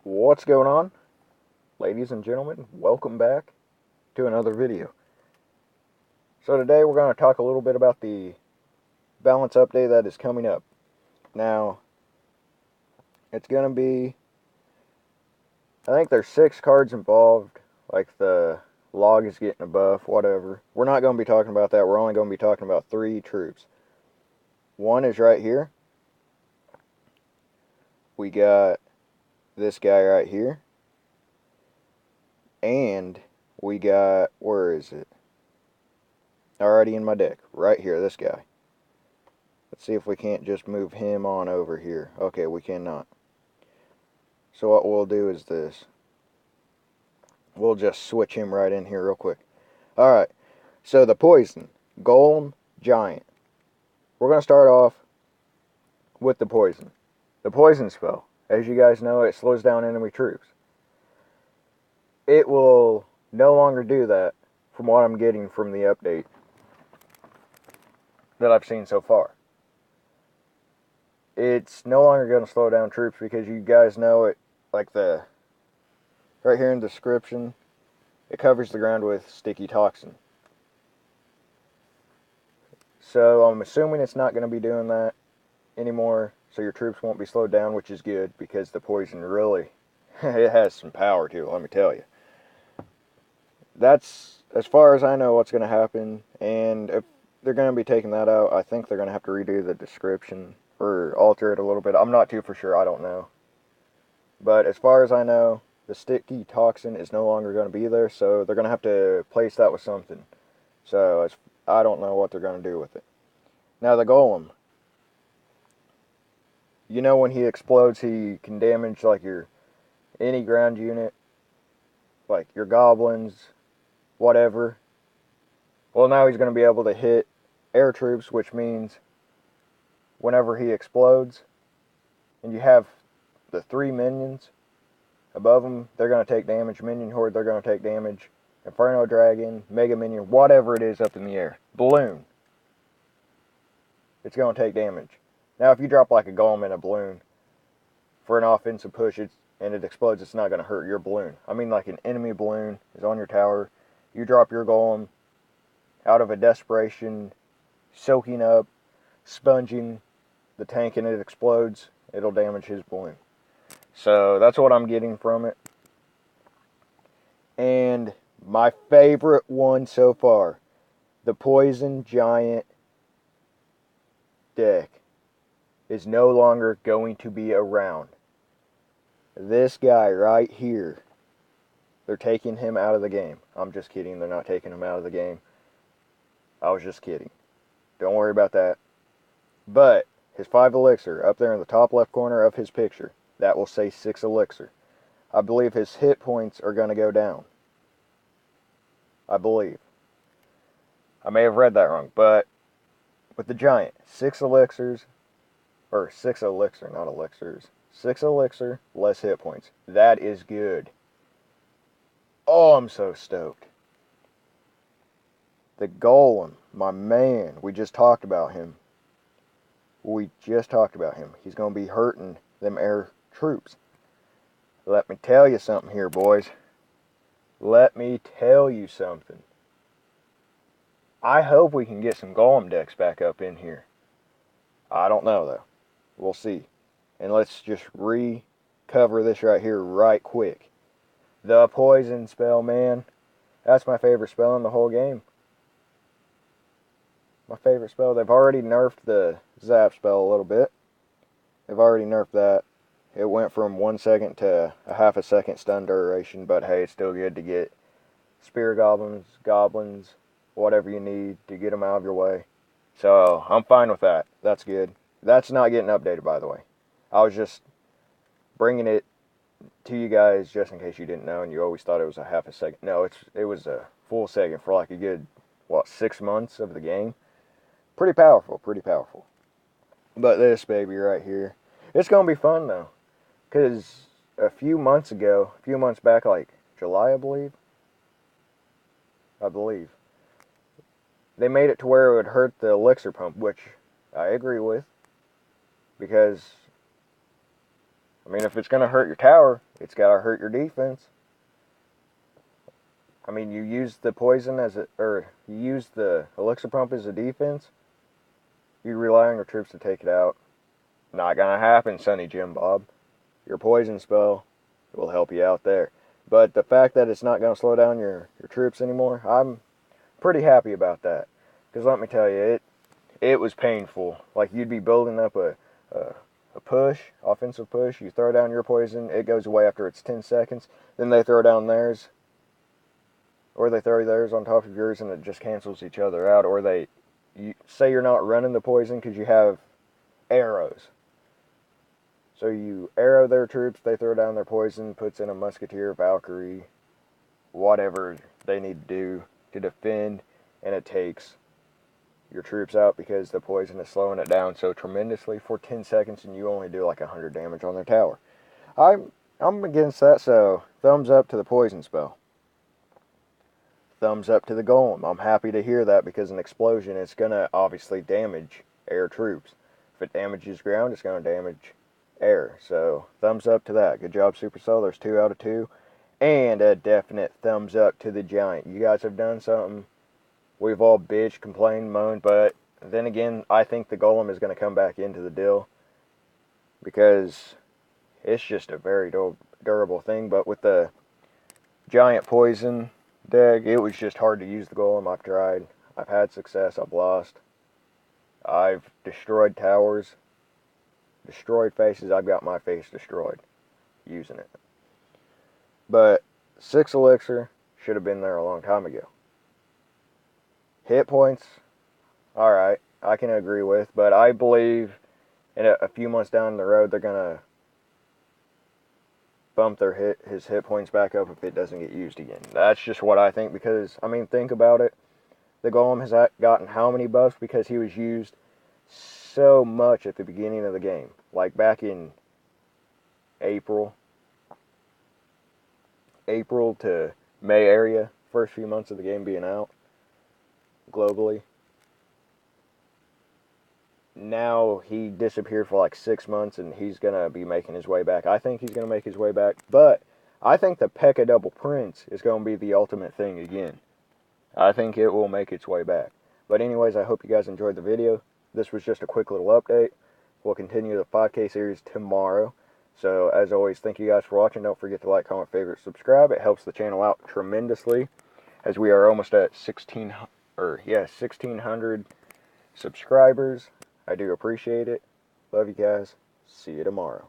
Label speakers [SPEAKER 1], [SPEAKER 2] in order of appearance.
[SPEAKER 1] What's going on? Ladies and gentlemen, welcome back to another video. So today we're going to talk a little bit about the balance update that is coming up. Now, it's going to be, I think there's 6 cards involved, like the log is getting a buff, whatever. We're not going to be talking about that, we're only going to be talking about 3 troops. One is right here. We got this guy right here. And we got, where is it? Already in my deck, right here, this guy. Let's see if we can't just move him on over here. Okay, we cannot. So what we'll do is this. We'll just switch him right in here real quick. Alright, so the poison, Golem, Giant. We're going to start off with the poison. The poison spell, as you guys know, it slows down enemy troops. It will no longer do that from what I'm getting from the update that I've seen so far. It's no longer going to slow down troops because you guys know it, like the, right here in the description, it covers the ground with sticky toxin. So I'm assuming it's not going to be doing that anymore, so your troops won't be slowed down, which is good because the poison really, it has some power to it, let me tell you. That's, as far as I know, what's going to happen, and if they're going to be taking that out, I think they're going to have to redo the description or alter it a little bit. I'm not too for sure, I don't know. But as far as I know, the sticky toxin is no longer going to be there, so they're going to have to place that with something. So I don't know what they're going to do with it. Now the golem, you know when he explodes, he can damage like any ground unit, like your goblins, whatever. Well, now he's going to be able to hit air troops, which means whenever he explodes, and you have the 3 minions above him, they're going to take damage. Minion Horde, they're going to take damage. Inferno Dragon, Mega Minion, whatever it is up in the air. Balloon, it's going to take damage. Now, if you drop like a golem in a balloon for an offensive push and it explodes, it's not going to hurt your balloon. I mean, like an enemy balloon is on your tower. You drop your golem out of a desperation, soaking up, sponging the tank, and it explodes, it'll damage his balloon. So that's what I'm getting from it. And my favorite one so far, the Poison Giant deck, is no longer going to be around. This guy right here, they're taking him out of the game. I'm just kidding, they're not taking him out of the game. I was just kidding. Don't worry about that. But his 5 elixir up there in the top left corner of his picture, that will say 6 elixir. I believe his hit points are going to go down. I believe. I may have read that wrong, but with the giant, 6 elixirs, or 6 elixir, not elixirs. 6 elixir, less hit points. That is good. Oh, I'm so stoked. The Golem, my man, we just talked about him. He's going to be hurting them air troops. Let me tell you something here, boys. Let me tell you something. I hope we can get some Golem decks back up in here. I don't know, though. We'll see. And let's just recover this right here right quick. The poison spell, man. That's my favorite spell in the whole game. My favorite spell. They've already nerfed the zap spell a little bit. They've already nerfed that. It went from 1 second to a half a second stun duration, but hey, it's still good to get spear goblins, whatever you need to get them out of your way. So I'm fine with that. That's good. That's not getting updated, by the way. I was just bringing it to you guys just in case you didn't know and you always thought it was a half a second. No, it was a full second for like a good, 6 months of the game. Pretty powerful, pretty powerful. But this baby right here, it's going to be fun though. Because a few months back, like July, I believe, they made it to where it would hurt the elixir pump, which I agree with. Because I mean, if it's going to hurt your tower, it's got to hurt your defense. I mean, you use the poison or you use the elixir pump as a defense. You rely on your troops to take it out. Not going to happen, Sonny Jim Bob. Your poison spell will help you out there. But the fact that it's not going to slow down your troops anymore, I'm pretty happy about that. Because let me tell you, it was painful. Like, you'd be building up a push, offensive push. You throw down your poison, it goes away after it's 10 seconds. Then they throw down theirs. Or they throw theirs on top of yours and it just cancels each other out. Or you say you're not running the poison because you have arrows. So you arrow their troops, they throw down their poison, puts in a musketeer, Valkyrie, whatever they need to do to defend, and it takes your troops out because the poison is slowing it down so tremendously for 10 seconds and you only do like 100 damage on their tower. I'm against that, so thumbs up to the poison spell. Thumbs up to the golem. I'm happy to hear that because an explosion is going to obviously damage air troops. If it damages ground, it's going to damage air. So, thumbs up to that. Good job, Supercell. There's 2 out of 2. And a definite thumbs up to the giant. You guys have done something. We've all bitched, complained, moaned, but then again, I think the golem is going to come back into the deal because it's just a very durable thing. But with the giant poison deck, it was just hard to use the golem. I've tried. I've had success. I've lost. I've destroyed towers. Destroyed faces. I've got my face destroyed using it. But 6 elixir should have been there a long time ago. Hit points, alright, I can agree with, but I believe in a few months down the road they're going to bump his hit points back up if it doesn't get used again. That's just what I think because, I mean, think about it. The golem has gotten how many buffs because he was used so much at the beginning of the game. Like back in April to May area, first few months of the game being out globally. Now he disappeared for like 6 months and he's going to be making his way back. I think he's going to make his way back, but I think the P.E.K.K.A. Double Prince is going to be the ultimate thing again. I think it will make its way back. But anyways, I hope you guys enjoyed the video. This was just a quick little update. We'll continue the 5K series tomorrow. So, as always, thank you guys for watching. Don't forget to like, comment, favorite, subscribe. It helps the channel out tremendously, as we are almost at 1,600 subscribers. I do appreciate it. Love you guys. See you tomorrow.